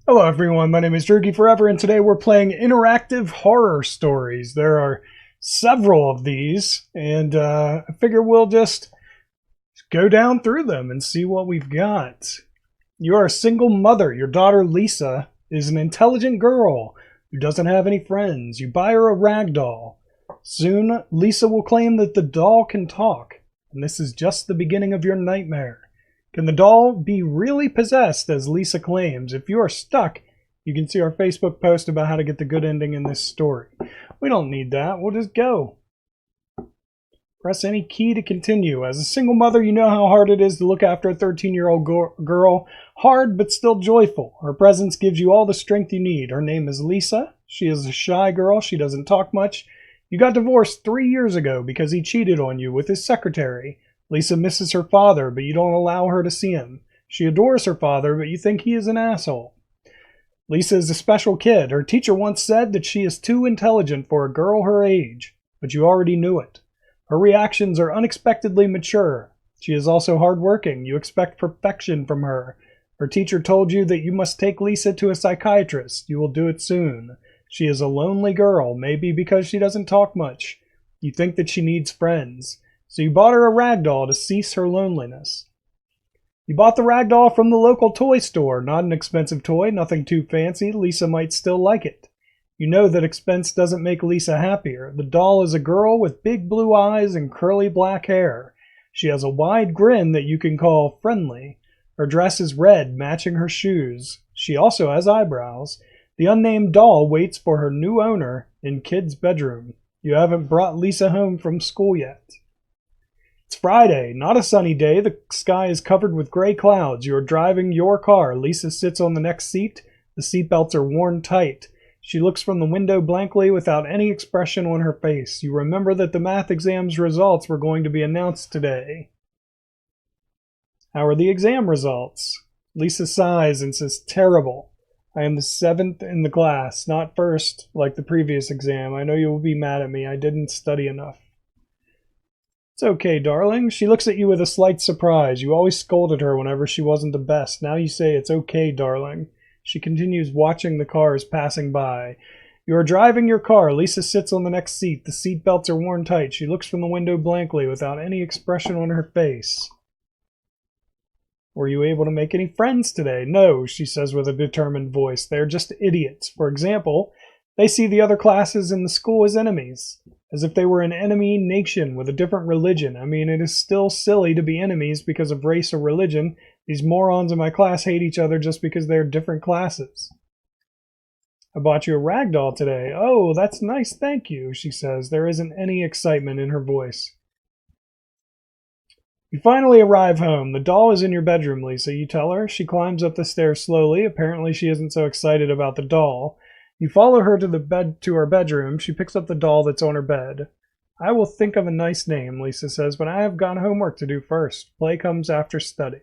Hello everyone, my name is Jerky Forever and today we're playing interactive horror stories. There are several of these and I figure we'll just go down through them and see what we've got. You are a single mother. Your daughter Lisa is an intelligent girl who doesn't have any friends. You buy her a rag doll. Soon Lisa will claim that the doll can talk, and this is just the beginning of your nightmare. Can the doll be really possessed as Lisa claims? If you are stuck, you can see our Facebook post about how to get the good ending in this story. We don't need that. We'll just go. Press any key to continue. As a single mother, you know how hard it is to look after a 13-year-old girl. Hard, but still joyful. Her presence gives you all the strength you need. Her name is Lisa. She is a shy girl. She doesn't talk much. You got divorced 3 years ago because he cheated on you with his secretary. Lisa misses her father, but you don't allow her to see him. She adores her father, but you think he is an asshole. Lisa is a special kid. Her teacher once said that she is too intelligent for a girl her age, but you already knew it. Her reactions are unexpectedly mature. She is also hardworking. You expect perfection from her. Her teacher told you that you must take Lisa to a psychiatrist. You will do it soon. She is a lonely girl, maybe because she doesn't talk much. You think that she needs friends. So you bought her a rag doll to cease her loneliness. You bought the rag doll from the local toy store. Not an expensive toy, nothing too fancy. Lisa might still like it. You know that expense doesn't make Lisa happier. The doll is a girl with big blue eyes and curly black hair. She has a wide grin that you can call friendly. Her dress is red, matching her shoes. She also has eyebrows. The unnamed doll waits for her new owner in Kid's bedroom. You haven't brought Lisa home from school yet. It's Friday, not a sunny day. The sky is covered with gray clouds. You are driving your car. Lisa sits on the next seat. The seatbelts are worn tight. She looks from the window blankly without any expression on her face. You remember that the math exam's results were going to be announced today. How are the exam results? Lisa sighs and says, terrible. I am the 7th in the class, not first like the previous exam. I know you will be mad at me. I didn't study enough. It's okay, darling. She looks at you with a slight surprise. You always scolded her whenever she wasn't the best. Now you say, it's okay, darling. She continues watching the cars passing by. You are driving your car. Lisa sits on the next seat. The seat belts are worn tight. She looks from the window blankly without any expression on her face. Were you able to make any friends today? No, she says with a determined voice. They're just idiots. For example, they see the other classes in the school as enemies, as if they were an enemy nation with a different religion. I mean, it is still silly to be enemies because of race or religion. These morons in my class hate each other just because they're different classes. I bought you a rag doll today. Oh, that's nice, thank you, she says. There isn't any excitement in her voice. You finally arrive home. The doll is in your bedroom, Lisa, you tell her. She climbs up the stairs slowly. Apparently she isn't so excited about the doll. You follow her to her bedroom. She picks up the doll that's on her bed. I will think of a nice name, Lisa says, but I have got homework to do first. Play comes after study.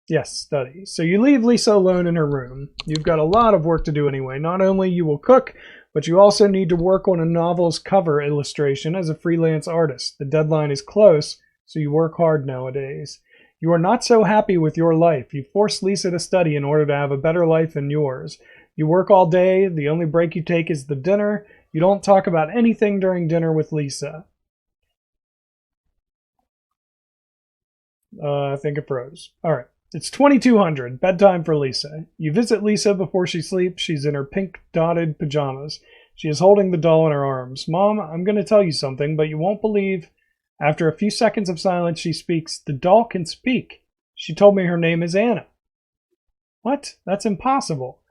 Yes, study. So you leave Lisa alone in her room. You've got a lot of work to do anyway. Not only you will cook, but you also need to work on a novel's cover illustration as a freelance artist. The deadline is close, so you work hard nowadays. You are not so happy with your life. You force Lisa to study in order to have a better life than yours. You work all day. The only break you take is the dinner. You don't talk about anything during dinner with Lisa. I think it froze. All right. It's 2200, bedtime for Lisa. You visit Lisa before she sleeps. She's in her pink dotted pajamas. She is holding the doll in her arms. Mom, I'm going to tell you something, but you won't believe. After a few seconds of silence, she speaks. The doll can speak. She told me her name is Anna. What? That's impossible.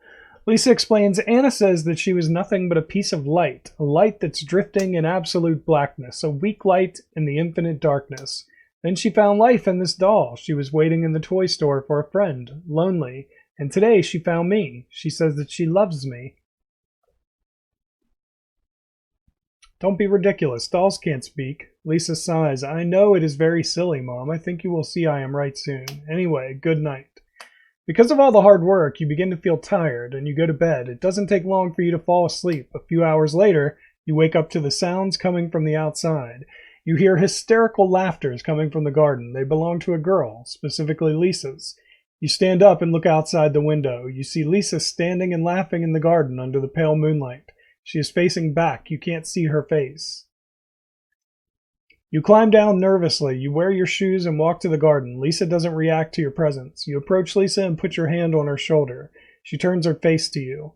Lisa explains, Anna says that she was nothing but a piece of light, a light that's drifting in absolute blackness, a weak light in the infinite darkness. Then she found life in this doll. She was waiting in the toy store for a friend, lonely, and today she found me. She says that she loves me. Don't be ridiculous. Dolls can't speak. Lisa sighs. I know it is very silly, Mom. I think you will see I am right soon. Anyway, good night. Because of all the hard work, you begin to feel tired, and you go to bed. It doesn't take long for you to fall asleep. A few hours later, you wake up to the sounds coming from the outside. You hear hysterical laughters coming from the garden. They belong to a girl, specifically Lisa's. You stand up and look outside the window. You see Lisa standing and laughing in the garden under the pale moonlight. She is facing back. You can't see her face. You climb down nervously. You wear your shoes and walk to the garden. Lisa doesn't react to your presence. You approach Lisa and put your hand on her shoulder. She turns her face to you.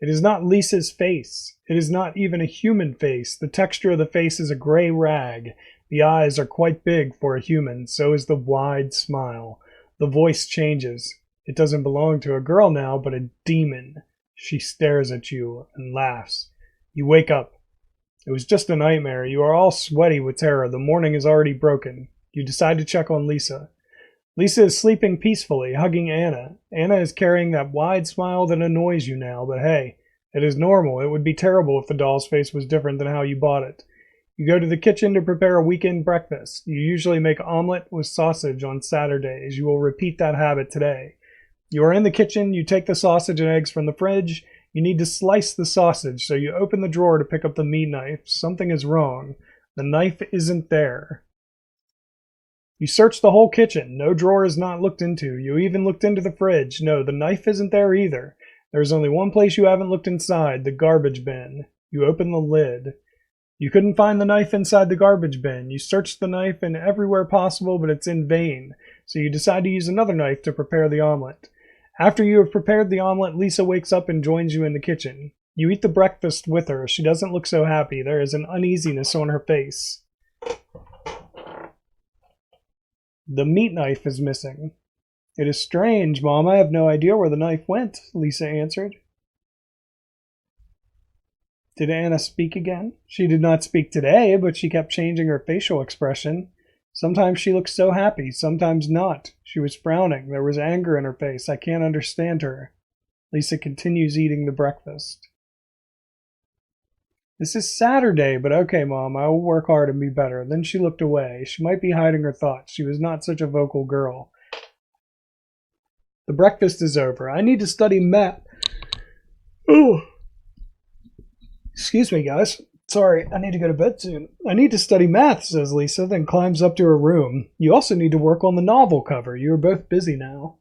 It is not Lisa's face. It is not even a human face. The texture of the face is a gray rag. The eyes are quite big for a human. So is the wide smile. The voice changes. It doesn't belong to a girl now, but a demon. She stares at you and laughs. You wake up. It was just a nightmare. You are all sweaty with terror. The morning is already broken. You decide to check on Lisa. Lisa is sleeping peacefully, hugging Anna. Anna is carrying that wide smile that annoys you now, but hey, it is normal. It would be terrible if the doll's face was different than how you bought it. You go to the kitchen to prepare a weekend breakfast. You usually make omelet with sausage on Saturdays. You will repeat that habit today. You are in the kitchen. You take the sausage and eggs from the fridge. You need to slice the sausage, so you open the drawer to pick up the meat knife. Something is wrong. The knife isn't there. You search the whole kitchen. No drawer is not looked into. You even looked into the fridge. No, the knife isn't there either. There's only one place you haven't looked inside, the garbage bin. You open the lid. You couldn't find the knife inside the garbage bin. You searched the knife in everywhere possible, but it's in vain. So you decide to use another knife to prepare the omelet. After you have prepared the omelet, Lisa wakes up and joins you in the kitchen. You eat the breakfast with her. She doesn't look so happy. There is an uneasiness on her face. The meat knife is missing. It is strange, Mom. I have no idea where the knife went, Lisa answered. Did Anna speak again? She did not speak today, but she kept changing her facial expression. Sometimes she looked so happy, sometimes not. She was frowning. There was anger in her face. I can't understand her. Lisa continues eating the breakfast. This is Saturday, but okay, Mom, I will work hard and be better. Then she looked away. She might be hiding her thoughts. She was not such a vocal girl. The breakfast is over. I need to study math. Oh. Excuse me, guys. Sorry, I need to go to bed soon. I need to study math, says Lisa, then climbs up to her room. You also need to work on the novel cover. You are both busy now.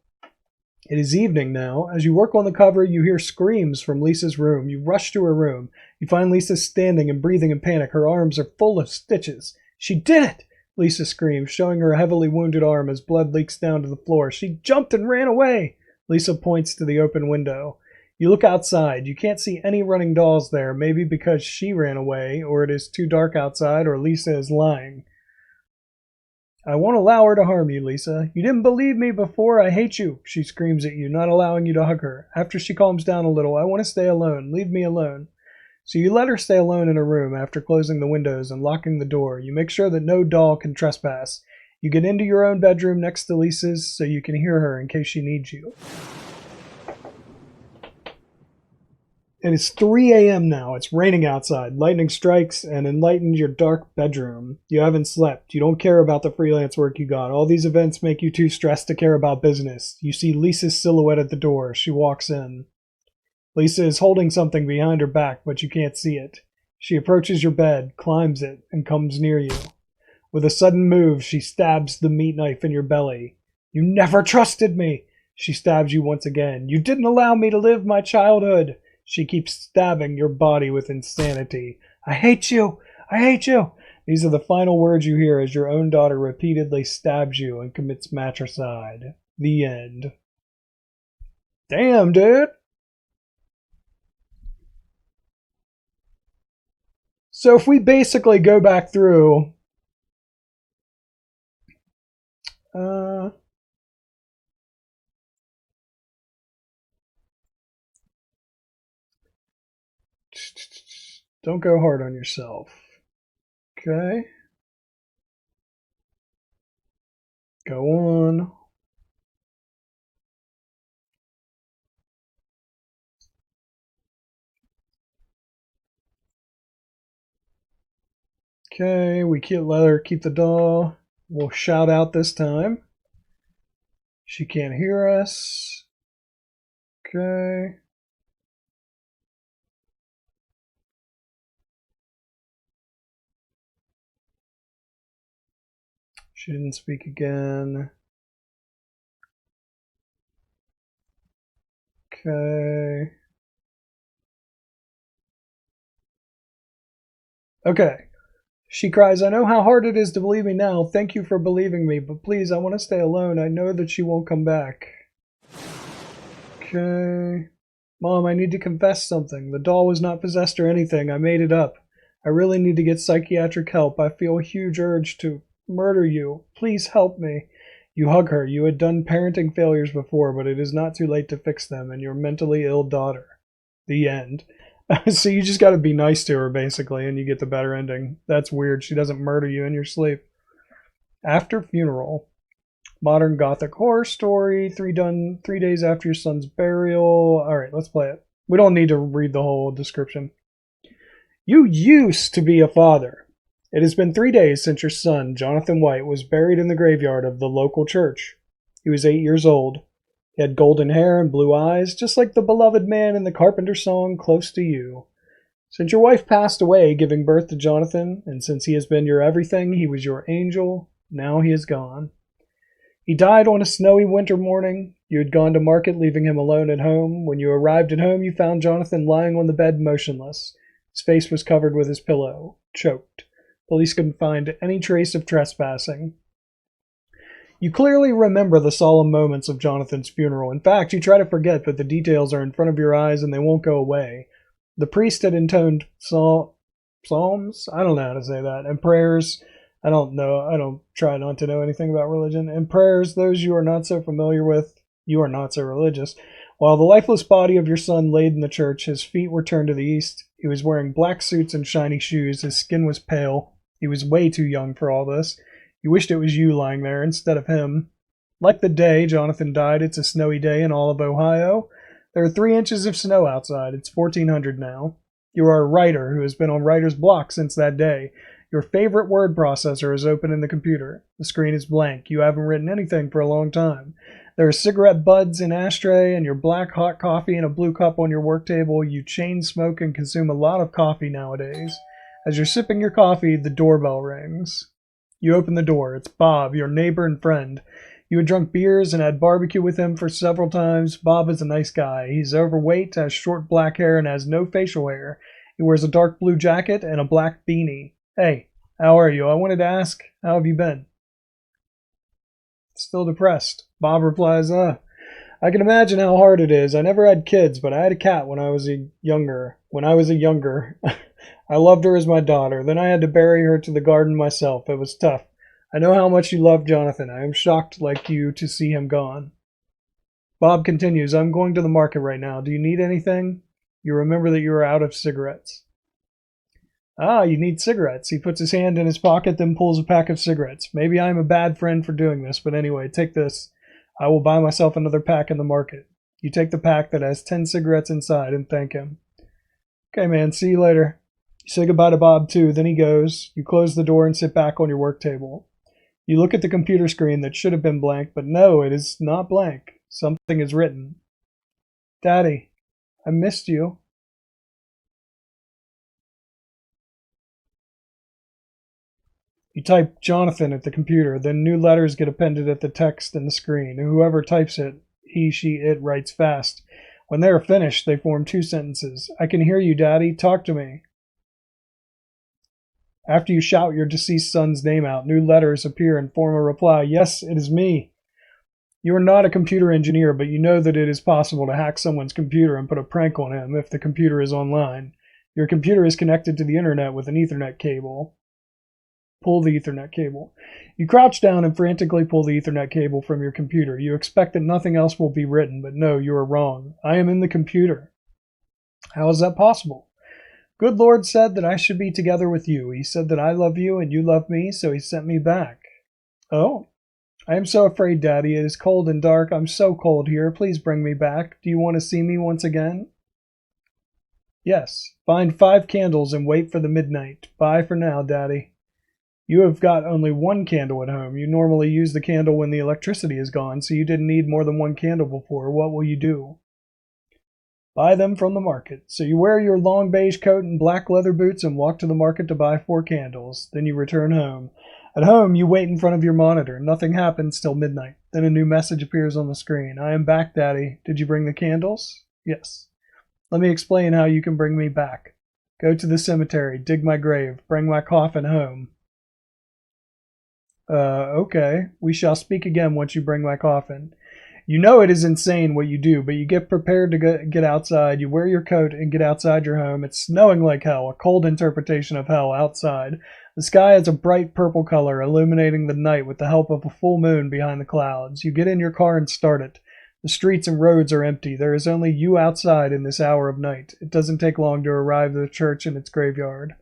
It is evening now. As you work on the cover, you hear screams from Lisa's room. You rush to her room. You find Lisa standing and breathing in panic. Her arms are full of stitches. She did it! Lisa screams, showing her heavily wounded arm as blood leaks down to the floor. She jumped and ran away! Lisa points to the open window. You look outside. You can't see any running dolls there, maybe because she ran away, or it is too dark outside, or Lisa is lying. I won't allow her to harm you, Lisa. You didn't believe me before. I hate you, she screams at you, not allowing you to hug her. After she calms down a little, I want to stay alone. Leave me alone. So you let her stay alone in her room after closing the windows and locking the door. You make sure that no doll can trespass. You get into your own bedroom next to Lisa's so you can hear her in case she needs you. It is 3 a.m. now. It's raining outside. Lightning strikes and enlightens your dark bedroom. You haven't slept. You don't care about the freelance work you got. All these events make you too stressed to care about business. You see Lisa's silhouette at the door. She walks in. Lisa is holding something behind her back, but you can't see it. She approaches your bed, climbs it, and comes near you. With a sudden move, she stabs the meat knife in your belly. You never trusted me! She stabs you once again. You didn't allow me to live my childhood! She keeps stabbing your body with insanity. I hate you! I hate you! These are the final words you hear as your own daughter repeatedly stabs you and commits matricide. The end. Damn, dude! So if we basically go back through... Don't go hard on yourself. Okay. Go on. Okay, we can't let her keep the doll. We'll shout out this time. She can't hear us. Okay. She didn't speak again. Okay. Okay. She cries, I know how hard it is to believe me now. Thank you for believing me, but please, I want to stay alone. I know that she won't come back. Okay. Mom, I need to confess something. The doll was not possessed or anything. I made it up. I really need to get psychiatric help. I feel a huge urge to murder you. Please help me. You hug her. You had done parenting failures before, but it is not too late to fix them, and your mentally ill daughter. The end. So you just gotta be nice to her, basically, and you get the better ending. That's weird. She doesn't murder you in your sleep. After funeral. Modern Gothic horror story. 3 days after your son's burial. Alright, let's play it. We don't need to read the whole description. You used to be a father. It has been 3 days since your son, Jonathan White, was buried in the graveyard of the local church. He was 8 years old. He had golden hair and blue eyes, just like the beloved man in the Carpenter song, Close to You. Since your wife passed away, giving birth to Jonathan, and since he has been your everything, he was your angel, now he is gone. He died on a snowy winter morning. You had gone to market, leaving him alone at home. When you arrived at home, you found Jonathan lying on the bed motionless. His face was covered with his pillow, choked. Police couldn't find any trace of trespassing. You clearly remember the solemn moments of Jonathan's funeral. In fact, you try to forget, but the details are in front of your eyes and they won't go away. The priest had intoned psalms? I don't know how to say that. And prayers. I don't know. I don't try not to know anything about religion. And prayers, those you are not so familiar with, you are not so religious. While the lifeless body of your son laid in the church, his feet were turned to the east. He was wearing black suits and shiny shoes. His skin was pale. He was way too young for all this. You wished it was you lying there instead of him. Like the day Jonathan died, it's a snowy day in all of Ohio. There are 3 inches of snow outside. It's 1400 now. You are a writer who has been on writer's block since that day. Your favorite word processor is open in the computer. The screen is blank. You haven't written anything for a long time. There are cigarette butts in ashtray and your black hot coffee in a blue cup on your work table. You chain smoke and consume a lot of coffee nowadays. As you're sipping your coffee, the doorbell rings. You open the door. It's Bob, your neighbor and friend. You had drunk beers and had barbecue with him for several times. Bob is a nice guy. He's overweight, has short black hair, and has no facial hair. He wears a dark blue jacket and a black beanie. Hey, how are you? I wanted to ask, how have you been? Still depressed. Bob replies, I can imagine how hard it is. I never had kids, but I had a cat when I was a younger. I loved her as my daughter. Then I had to bury her to the garden myself. It was tough. I know how much you love Jonathan. I am shocked like you to see him gone. Bob continues, I'm going to the market right now. Do you need anything? You remember that you are out of cigarettes. Ah, you need cigarettes. He puts his hand in his pocket, then pulls a pack of cigarettes. Maybe I'm a bad friend for doing this, but anyway, take this. I will buy myself another pack in the market. You take the pack that has 10 cigarettes inside and thank him. Okay, man, see you later. You say goodbye to Bob, too. Then he goes. You close the door and sit back on your work table. You look at the computer screen that should have been blank, but no, it is not blank. Something is written. Daddy, I missed you. You type Jonathan at the computer, then new letters get appended at the text in the screen. Whoever types it, he, she, it, writes fast. When they are finished, they form 2 sentences. I can hear you, Daddy. Talk to me. After you shout your deceased son's name out, new letters appear and form a reply. Yes, it is me. You are not a computer engineer, but you know that it is possible to hack someone's computer and put a prank on him if the computer is online. Your computer is connected to the internet with an Ethernet cable. Pull the Ethernet cable. You crouch down and frantically pull the Ethernet cable from your computer. You expect that nothing else will be written, but no, you are wrong. I am in the computer. How is that possible? Good Lord said that I should be together with you. He said that I love you and you love me, so he sent me back. Oh, I am so afraid, Daddy. It is cold and dark. I'm so cold here. Please bring me back. Do you want to see me once again? Yes. Find 5 candles and wait for the midnight. Bye for now, Daddy. You have got only 1 candle at home. You normally use the candle when the electricity is gone, so you didn't need more than 1 candle before. What will you do? Buy them from the market. So you wear your long beige coat and black leather boots and walk to the market to buy 4 candles. Then you return home. At home, you wait in front of your monitor. Nothing happens till midnight. Then a new message appears on the screen. I am back, Daddy. Did you bring the candles? Yes. Let me explain how you can bring me back. Go to the cemetery, dig my grave, bring my coffin home. Okay. We shall speak again once you bring my coffin. You know it is insane what you do, but you get prepared to get outside. You wear your coat and get outside your home. It's snowing like hell, a cold interpretation of hell outside. The sky has a bright purple color, illuminating the night with the help of a full moon behind the clouds. You get in your car and start it. The streets and roads are empty. There is only you outside in this hour of night. It doesn't take long to arrive at the church and its graveyard.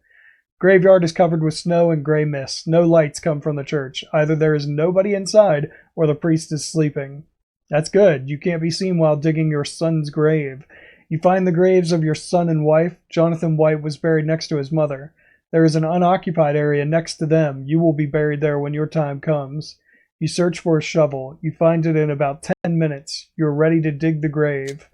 Graveyard is covered with snow and gray mist. No lights come from the church. Either there is nobody inside or the priest is sleeping. That's good. You can't be seen while digging your son's grave. You find the graves of your son and wife. Jonathan White was buried next to his mother. There is an unoccupied area next to them. You will be buried there when your time comes. You search for a shovel. You find it in about 10 minutes. You are ready to dig the grave.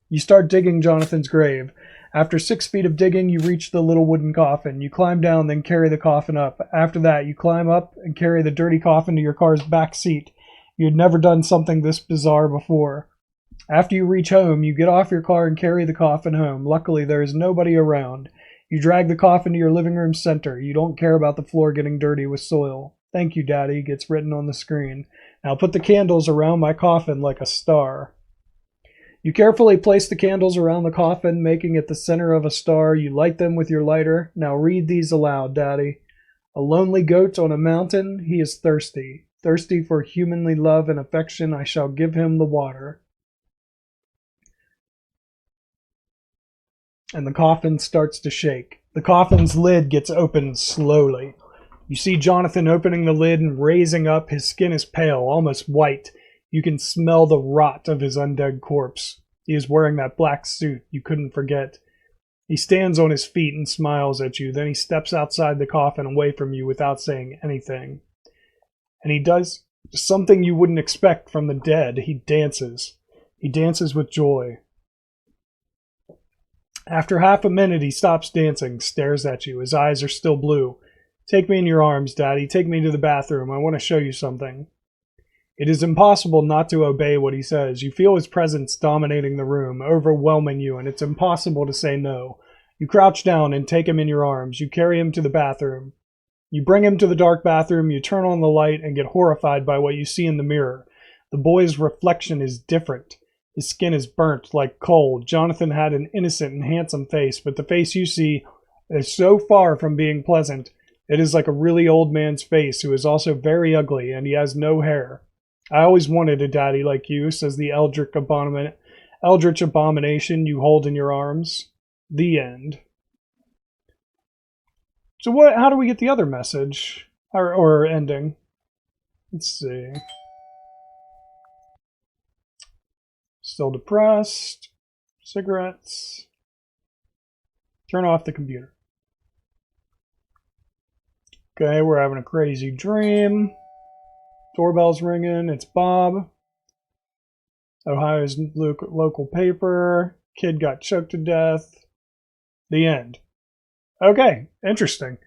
You start digging Jonathan's grave. After 6 feet of digging, you reach the little wooden coffin. You climb down, then carry the coffin up. After that, you climb up and carry the dirty coffin to your car's back seat. You had never done something this bizarre before. After you reach home, you get off your car and carry the coffin home. Luckily, there is nobody around. You drag the coffin to your living room center. You don't care about the floor getting dirty with soil. Thank you, Daddy, gets written on the screen. Now put the candles around my coffin like a star. You carefully place the candles around the coffin, making it the center of a star. You light them with your lighter. Now read these aloud, Daddy. A lonely goat on a mountain, he is thirsty. Thirsty for humanly love and affection, I shall give him the water. And the coffin starts to shake. The coffin's lid gets opened slowly. You see Jonathan opening the lid and raising up. His skin is pale, almost white. You can smell the rot of his undead corpse. He is wearing that black suit you couldn't forget. He stands on his feet and smiles at you. Then he steps outside the coffin away from you without saying anything. And he does something you wouldn't expect from the dead. He dances. He dances with joy. After half a minute, he stops dancing, stares at you. His eyes are still blue. Take me in your arms, Daddy. Take me to the bathroom. I want to show you something. It is impossible not to obey what he says. You feel his presence dominating the room, overwhelming you, and it's impossible to say no. You crouch down and take him in your arms. You carry him to the bathroom. You bring him to the dark bathroom, you turn on the light, and get horrified by what you see in the mirror. The boy's reflection is different. His skin is burnt like coal. Jonathan had an innocent and handsome face, but the face you see is so far from being pleasant. It is like a really old man's face, who is also very ugly, and he has no hair. I always wanted a daddy like you, says the eldritch abomination you hold in your arms. The end. So how do we get the other message? Or ending? Let's see. Still depressed. Cigarettes. Turn off the computer. Okay, we're having a crazy dream. Doorbell's ringing. It's Bob. Ohio's local paper. Kid got choked to death. The end. Okay, interesting.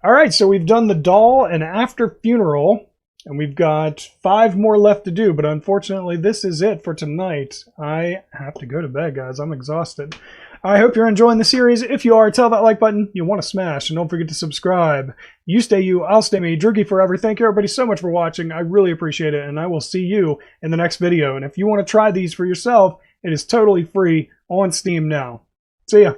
All right, so we've done the doll and after funeral, and we've got 5 more left to do, but unfortunately this is it for tonight. I have to go to bed, guys. I'm exhausted. I hope you're enjoying the series. If you are, tell that like button you want to smash, and don't forget to subscribe. You stay you, I'll stay me, Drugy forever. Thank you everybody so much for watching. I really appreciate it, and I will see you in the next video. And if you want to try these for yourself, it is totally free on Steam now. See ya.